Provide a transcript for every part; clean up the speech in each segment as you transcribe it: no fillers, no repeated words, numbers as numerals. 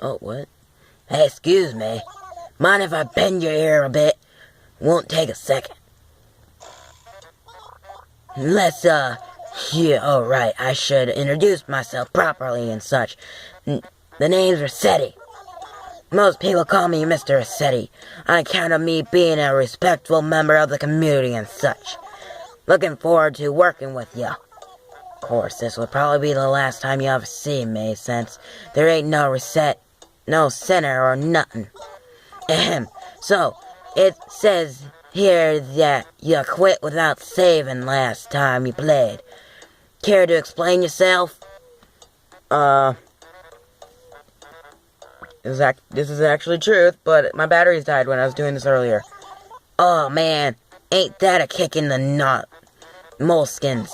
Oh, what? Hey, excuse me. Mind if I bend your ear a bit? Won't take a second. Let's, yeah, oh, right, I should introduce myself properly and such. The name's Rossetti. Most people call me Mr. Rossetti, on account of me being a respectful member of the community and such. Looking forward to working with ya. Of course, this will probably be the last time you ever see me, since there ain't no center or nothing. Ahem. So, it says here that you quit without saving last time you played. Care to explain yourself? This is actually truth, but my batteries died when I was doing this earlier. Oh man, ain't that a kick in the nut, moleskins.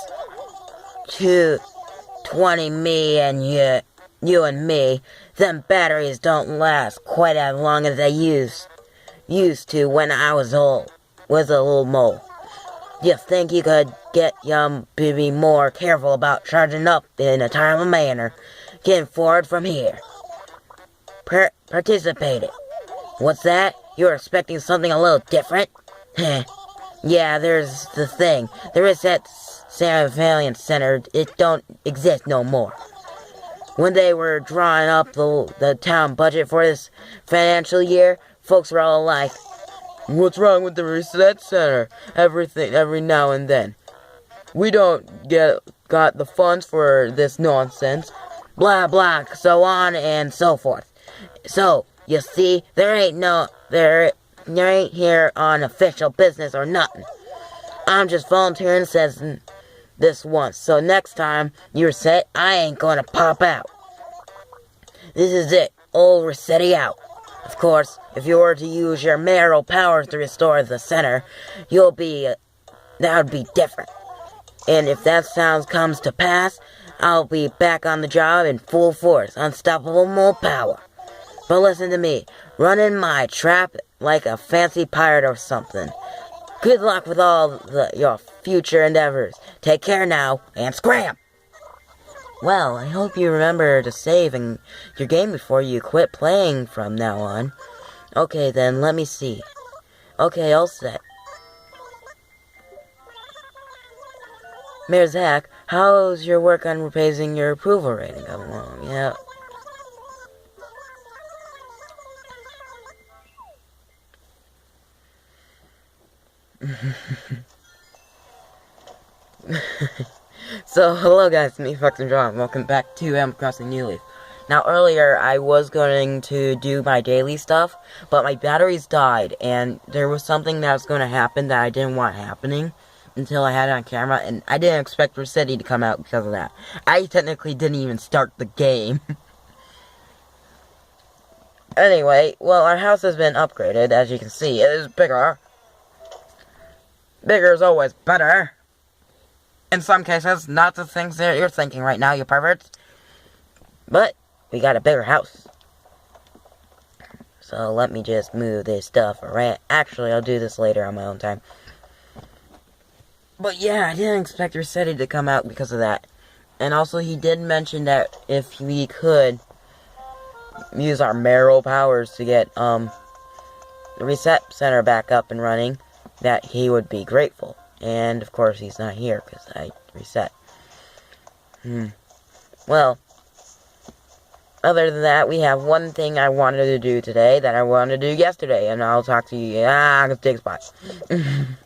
220 me and you and me, them batteries don't last quite as long as they used to when I was a little mole. You think you could get to be more careful about charging up in a timely manner, getting forward from here. Participated. What's that? You're expecting something a little different? Heh. Yeah, there's the thing. There is that Valiant Center. It don't exist no more. When they were drawing up the town budget for this financial year, folks were all like, "What's wrong with the Reset Center? Every now and then. We don't got the funds for this nonsense." Blah blah, so on and so forth. So, you see, there ain't here on official business or nothing. I'm just volunteering says this once, so next time you're set, I ain't gonna pop out. This is it, old Rossetti out. Of course, if you were to use your mayoral powers to restore the center, that would be different. And if that comes to pass, I'll be back on the job in full force, unstoppable more power. But listen to me, running my trap like a fancy pirate or something. Good luck with all your future endeavors. Take care now, and scram! Well, I hope you remember to save in your game before you quit playing from now on. Okay then, let me see. Okay, all set. Mayor Zach, how's your work on raising your approval rating coming along? Yeah. So, hello guys, me, Fox and John. Welcome back to Animal Crossing New Leaf. Now, earlier, I was going to do my daily stuff, but my batteries died, and there was something that was going to happen that I didn't want happening until I had it on camera, and I didn't expect Rossetti to come out because of that. I technically didn't even start the game. Anyway, well, our house has been upgraded, as you can see. It is bigger. Bigger is always better. In some cases, not the things that you're thinking right now, you perverts. But, we got a bigger house. So, let me just move this stuff around. Actually, I'll do this later on my own time. But yeah, I didn't expect Rossetti to come out because of that. And also, he did mention that if we could use our mayoral powers to get, the Reset Center back up and running, that he would be grateful. And, of course, he's not here, because I reset. Well, other than that, we have one thing I wanted to do today that I wanted to do yesterday, and I'll talk to you. I'm gonna take a spot. And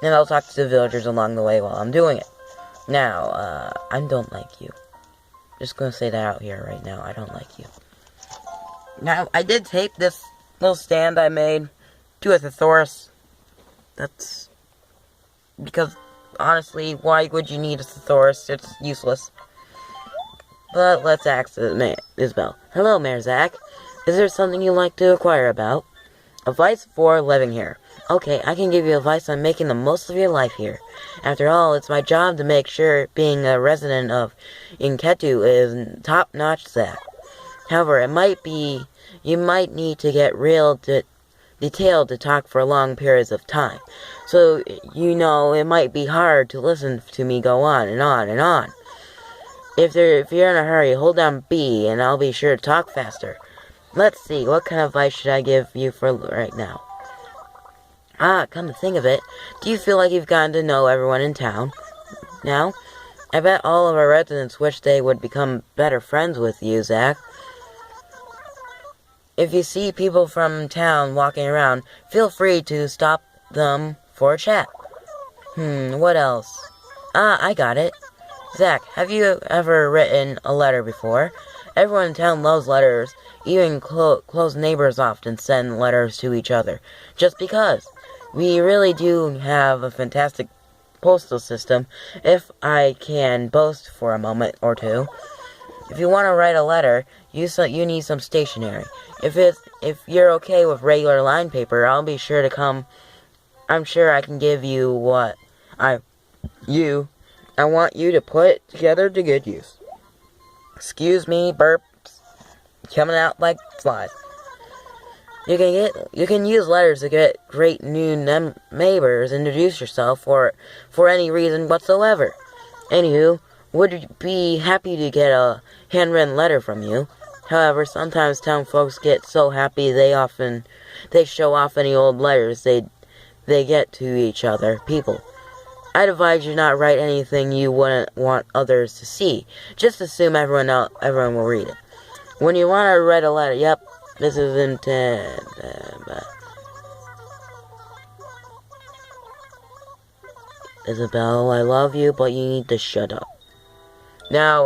I'll talk to the villagers along the way while I'm doing it. Now, I don't like you. Just gonna say that out here right now. I don't like you. Now, I did tape this little stand I made to a thesaurus. That's because, honestly, why would you need a thesaurus? It's useless. But let's ask Isabel. Hello, Mayor Zach. Is there something you'd like to inquire about? Advice for living here. Okay, I can give you advice on making the most of your life here. After all, it's my job to make sure being a resident of Inketu is top-notch, Zach. However, you might need to get real detailed to talk for long periods of time. So, it might be hard to listen to me go on and on and on. If you're in a hurry, hold down B, and I'll be sure to talk faster. Let's see, what kind of advice should I give you for right now? Come to think of it, do you feel like you've gotten to know everyone in town now? I bet all of our residents wish they would become better friends with you, Zach. If you see people from town walking around, feel free to stop them for a chat. What else? I got it. Zach, have you ever written a letter before? Everyone in town loves letters. Even close neighbors often send letters to each other. Just because. We really do have a fantastic postal system, if I can boast for a moment or two. If you want to write a letter, you need some stationery. If you're okay with regular line paper, I'll be sure to come. I'm sure I can give you what I want you to put together to good use. Excuse me, burps coming out like flies. You can use letters to get great new neighbors, introduce yourself for any reason whatsoever. Anywho, would be happy to get a handwritten letter from you. However, sometimes town folks get so happy they show off any old letters they get to each other people. I'd advise you not write anything you wouldn't want others to see. Just assume everyone will read it. When you want to write a letter, yep, this is intended. Isabel, I love you, but you need to shut up. Now,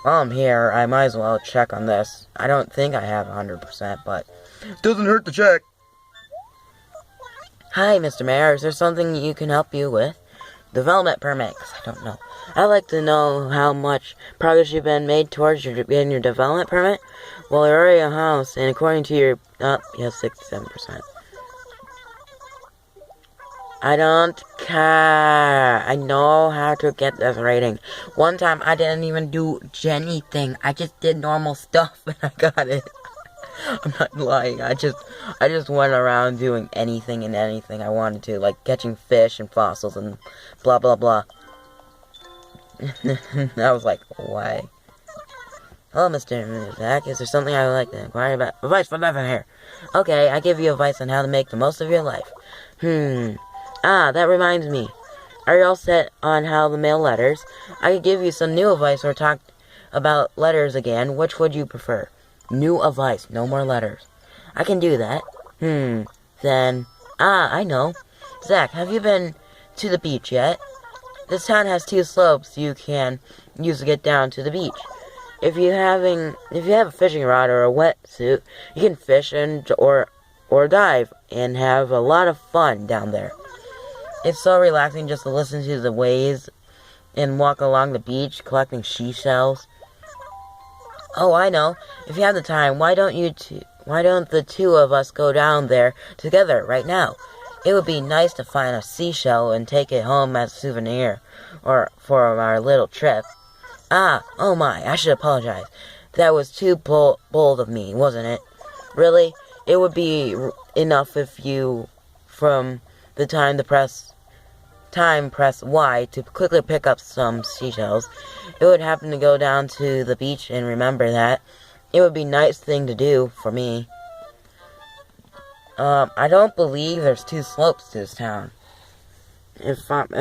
while I'm here, I might as well check on this. I don't think I have 100%, but Doesn't hurt to check. Hi, Mr. Mayor, is there something you can help you with? Development permit, 'cause I don't know. I'd like to know how much progress you've been made towards getting your development permit. Well, you're already a house, and according to your... you have 67%. I don't care. I know how to get this rating. One time, I didn't even do anything. I just did normal stuff, and I got it. I'm not lying. I just went around doing anything and anything I wanted to, like catching fish and fossils and blah blah blah. I was like, why? Hello, Mr. Zach. Is there something I would like to inquire about? Advice for nothing here. Okay, I give you advice on how to make the most of your life. That reminds me. Are you all set on how to mail letters? I could give you some new advice or talk about letters again. Which would you prefer? New advice, no more letters. I can do that. Then, I know. Zach, have you been to the beach yet? This town has 2 slopes you can use to get down to the beach. If you have a fishing rod or a wetsuit, you can fish or dive and have a lot of fun down there. It's so relaxing just to listen to the waves and walk along the beach collecting seashells. Oh, I know. If you have the time, why don't the 2 of us go down there together right now? It would be nice to find a seashell and take it home as a souvenir or for our little trip. Oh my, I should apologize. That was too bold of me, wasn't it? Really? It would be enough if you, from the time press Y to quickly pick up some seashells. It would happen to go down to the beach and remember that. It would be a nice thing to do for me. I don't believe there's 2 slopes to this town. If I'm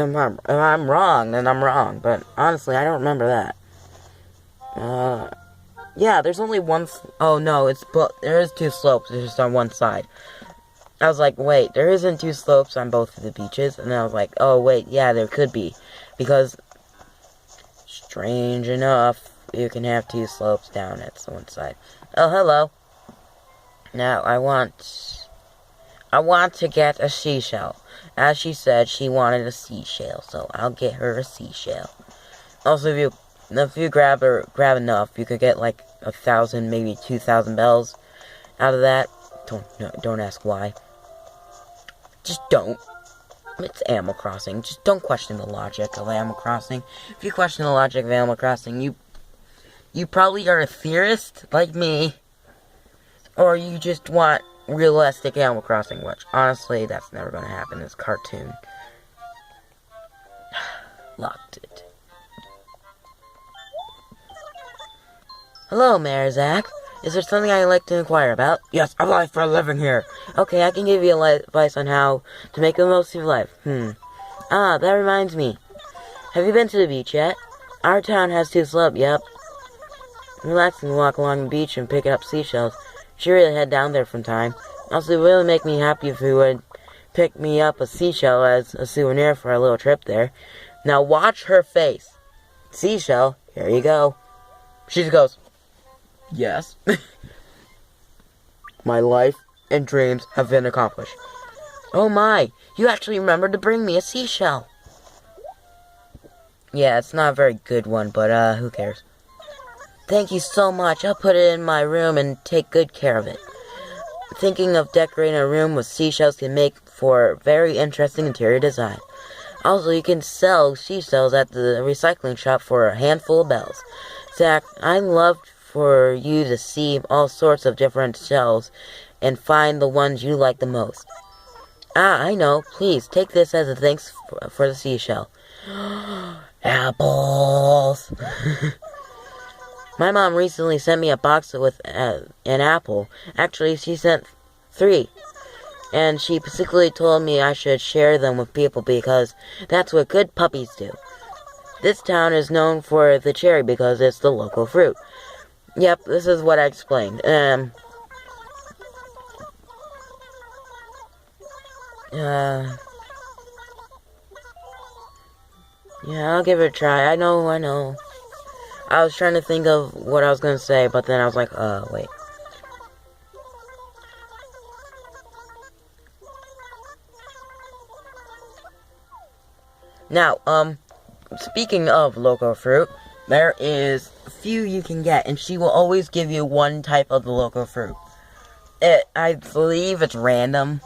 wrong, then I'm wrong. But honestly, I don't remember that. Yeah, there's only one. Oh no, there is 2 slopes. It's just on one side. I was like, wait, there isn't 2 slopes on both of the beaches, and then I was like, oh wait, yeah, there could be, because strange enough, you can have 2 slopes down at one side. Oh, hello. Now I want to get a seashell. As she said, she wanted a seashell, so I'll get her a seashell. Also, if you grab enough, you could get like 1,000, maybe 2,000 bells out of that. Don't ask why. Just don't. It's Animal Crossing. Just don't question the logic of Animal Crossing. If you question the logic of Animal Crossing, you probably are a theorist like me, or you just want realistic Animal Crossing, which honestly, that's never going to happen. It's cartoon. Locked it. Hello, Mayor Zach. Is there something I'd like to inquire about? Yes, a life for a living here. Okay, I can give you advice on how to make the most of your life. Ah, that reminds me. Have you been to the beach yet? Our town has 2 slopes, yep. Relax and walk along the beach and pick up seashells. Should really head down there from time. Also, it would really make me happy if you would pick me up a seashell as a souvenir for our little trip there. Now watch her face. Seashell, here you go. She just goes, yes. My life and dreams have been accomplished. Oh my, you actually remembered to bring me a seashell. Yeah, it's not a very good one, but who cares? Thank you so much. I'll put it in my room and take good care of it. Thinking of decorating a room with seashells can make for very interesting interior design. Also, you can sell seashells at the recycling shop for a handful of bells. Zach, I'd love for you to see all sorts of different shells and find the ones you like the most. Ah, I know. Please, take this as a thanks for the seashell. Apples! My mom recently sent me a box with an apple. Actually, she sent 3. And she specifically told me I should share them with people because that's what good puppies do. This town is known for the cherry because it's the local fruit. Yep, this is what I explained. Yeah, I'll give it a try. I know. I was trying to think of what I was going to say, but then I was like, wait. Now, speaking of local fruit, there is a few you can get, and she will always give you one type of the local fruit. I believe it's random,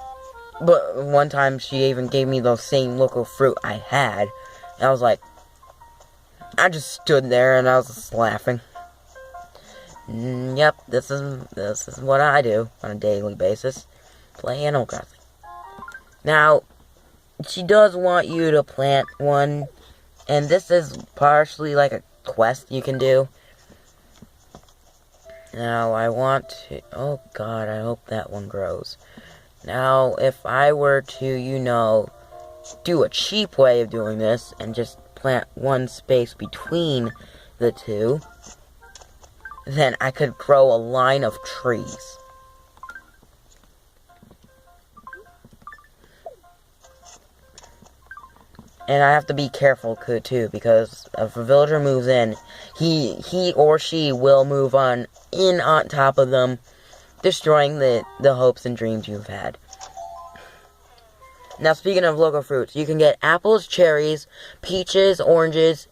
but one time she even gave me the same local fruit I had, and I was like, I just stood there and I was just laughing. Yep, this is what I do on a daily basis. Play Animal Crossing. Now, she does want you to plant one, and this is partially like a quest you can do. Now, I want to... Oh, God, I hope that one grows. Now, if I were to, do a cheap way of doing this, and just plant one space between the 2, then I could grow a line of trees. And I have to be careful too, because if a villager moves in, he or she will move on top of them, destroying the hopes and dreams you've had. Now, speaking of local fruits, you can get apples, cherries, peaches, oranges,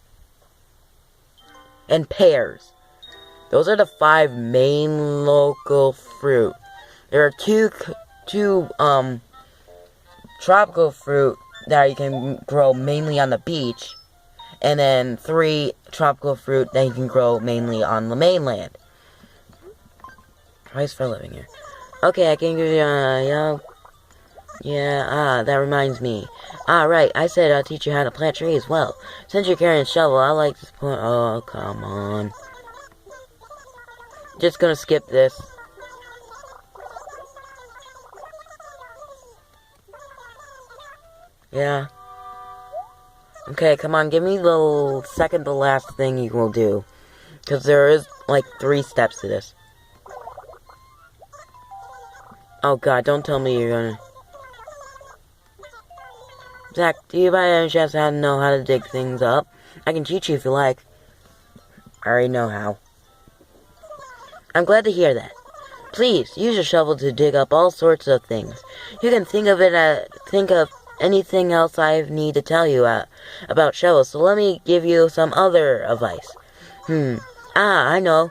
and pears. Those are the 5 main local fruit. There are two tropical fruit that you can grow mainly on the beach, and then 3 tropical fruit that you can grow mainly on the mainland. Price for living here. Okay, I can give you that reminds me. Right, I said I'll teach you how to plant trees. Well, since you're carrying a shovel, I like to put... Oh, come on. Just gonna skip this. Yeah. Okay, come on, give me the second to last thing you will do. Because there is, like, 3 steps to this. Oh, God, don't tell me you're gonna... Zach, do you by any chance know how to dig things up? I can teach you if you like. I already know how. I'm glad to hear that. Please, use your shovel to dig up all sorts of things. You can think of anything else I need to tell you about shovels, so let me give you some other advice. I know.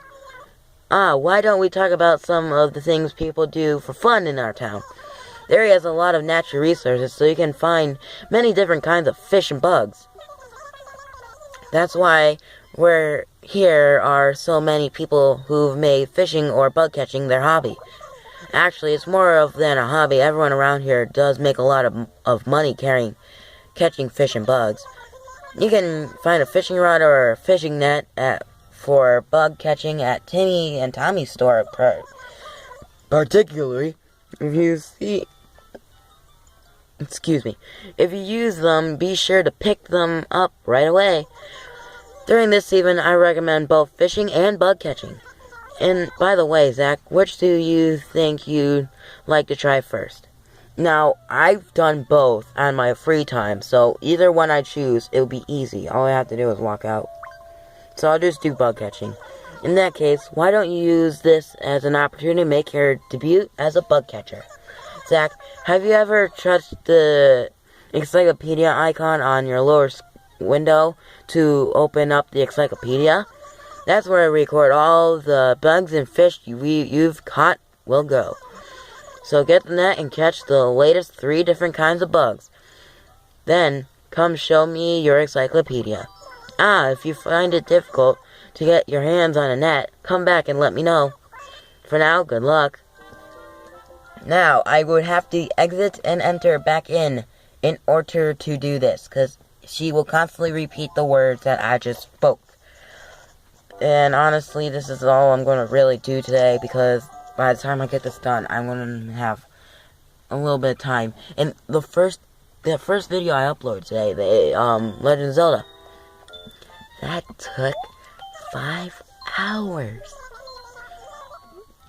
Why don't we talk about some of the things people do for fun in our town? The area has a lot of natural resources, so you can find many different kinds of fish and bugs. That's why here are so many people who've made fishing or bug catching their hobby. Actually, it's more than a hobby. Everyone around here does make a lot of money catching fish and bugs. You can find a fishing rod or a fishing net for bug catching at Timmy and Tommy's store. Particularly, if you see... If you use them, be sure to pick them up right away. During this season, I recommend both fishing and bug catching. And by the way, Zach, which do you think you'd like to try first? Now, I've done both on my free time, so either one I choose, it'll be easy. All I have to do is walk out. So I'll just do bug catching. In that case, why don't you use this as an opportunity to make your debut as a bug catcher? Zach, have you ever touched the encyclopedia icon on your lower window to open up the encyclopedia? That's where I record all the bugs and fish you've caught will go. So get the net and catch the latest 3 different kinds of bugs. Then, come show me your encyclopedia. If you find it difficult to get your hands on a net, come back and let me know. For now, good luck. Now, I would have to exit and enter back in order to do this, because she will constantly repeat the words that I just spoke. And honestly, this is all I'm going to really do today, because by the time I get this done, I'm going to have a little bit of time. And the first video I uploaded today, the Legend of Zelda, that took 5 hours.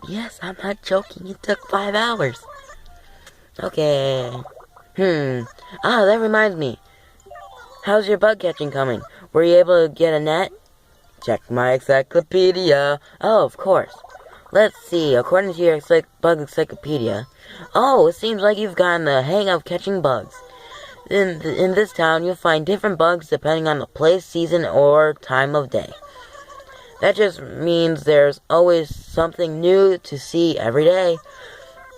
Yes, I'm not joking, it took 5 hours. Okay. That reminds me. How's your bug catching coming? Were you able to get a net? Check my encyclopedia. Oh, of course. Let's see, according to your bug encyclopedia. Oh, it seems like you've gotten the hang of catching bugs. In this town, you'll find different bugs depending on the place, season, or time of day. That just means there's always something new to see every day.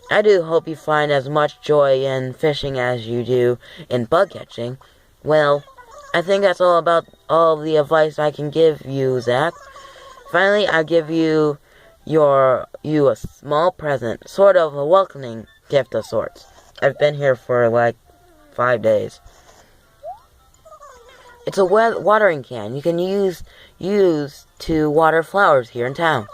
I do hope you find as much joy in fishing as you do in bug catching. Well, I think that's all about all the advice I can give you, Zach. Finally, I'll give you a small present, sort of a welcoming gift of sorts. I've been here for like 5 days. It's a watering can you can use to water flowers here in town.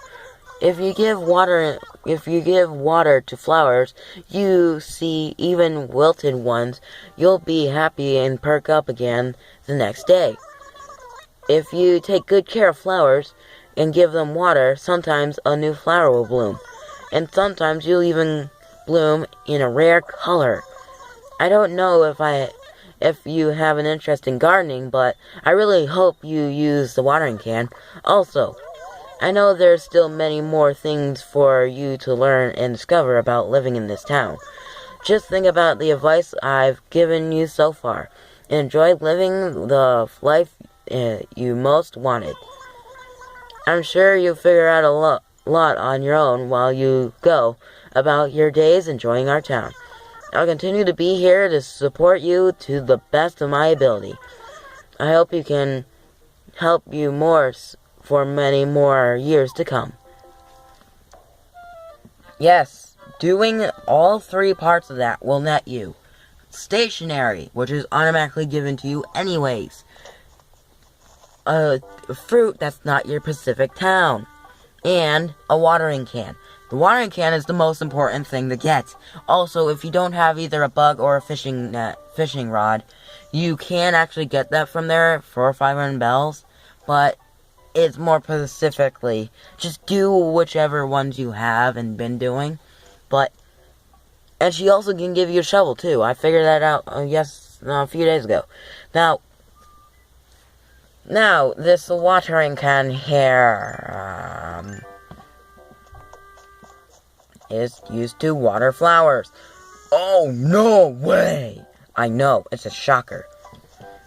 If you give water to flowers, you see even wilted ones, you'll be happy and perk up again the next day. If you take good care of flowers and give them water, sometimes a new flower will bloom, and sometimes you'll even bloom in a rare color. I don't know if you have an interest in gardening, but I really hope you use the watering can. Also, I know there's still many more things for you to learn and discover about living in this town. Just think about the advice I've given you so far, and enjoy living the life you most wanted. I'm sure you'll figure out a lot on your own while you go about your days enjoying our town. I'll continue to be here to support you to the best of my ability. I hope you can help you more for many more years to come. Yes, doing all 3 parts of that will net you stationery, which is automatically given to you anyways. A fruit that's not your Pacific town. And a watering can. The watering can is the most important thing to get. Also, if you don't have either a bug or a fishing rod, you can actually get that from there for 500 bells, but it's more specifically, just do whichever ones you have and been doing. And she also can give you a shovel too. I figured that out a few days ago. Now, this watering can here is used to water flowers. Oh, no way! I know, it's a shocker.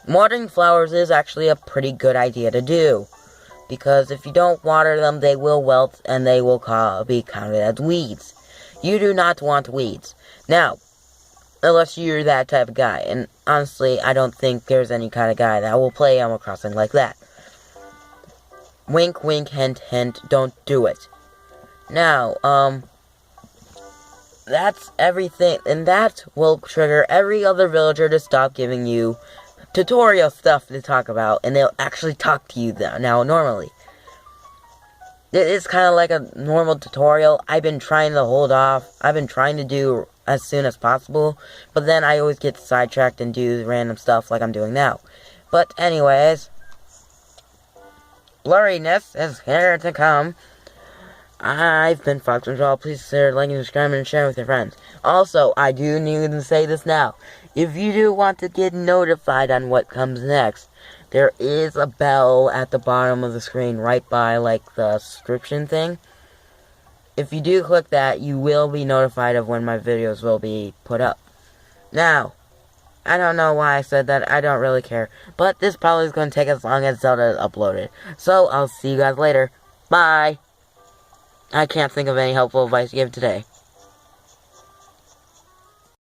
Watering flowers is actually a pretty good idea to do, because if you don't water them, they will wilt and they will be counted as weeds. You do not want weeds. Now, unless you're that type of guy, and honestly, I don't think there's any kind of guy that will play Animal Crossing like that. Wink, wink, hint, hint, don't do it. Now, that's everything, and that will trigger every other villager to stop giving you tutorial stuff to talk about, and they'll actually talk to you now normally. It's kind of like a normal tutorial. I've been trying to hold off. I've been trying to do as soon as possible, but then I always get sidetracked and do random stuff like I'm doing now. But anyways, blurriness is here to come. I've been Fox Control. Please consider liking, subscribing, and sharing with your friends. Also, I do need to say this now. If you do want to get notified on what comes next, there is a bell at the bottom of the screen right by, like, the subscription thing. If you do click that, you will be notified of when my videos will be put up. Now, I don't know why I said that. I don't really care. But this probably is going to take as long as Zelda uploaded. So, I'll see you guys later. Bye! I can't think of any helpful advice to give today.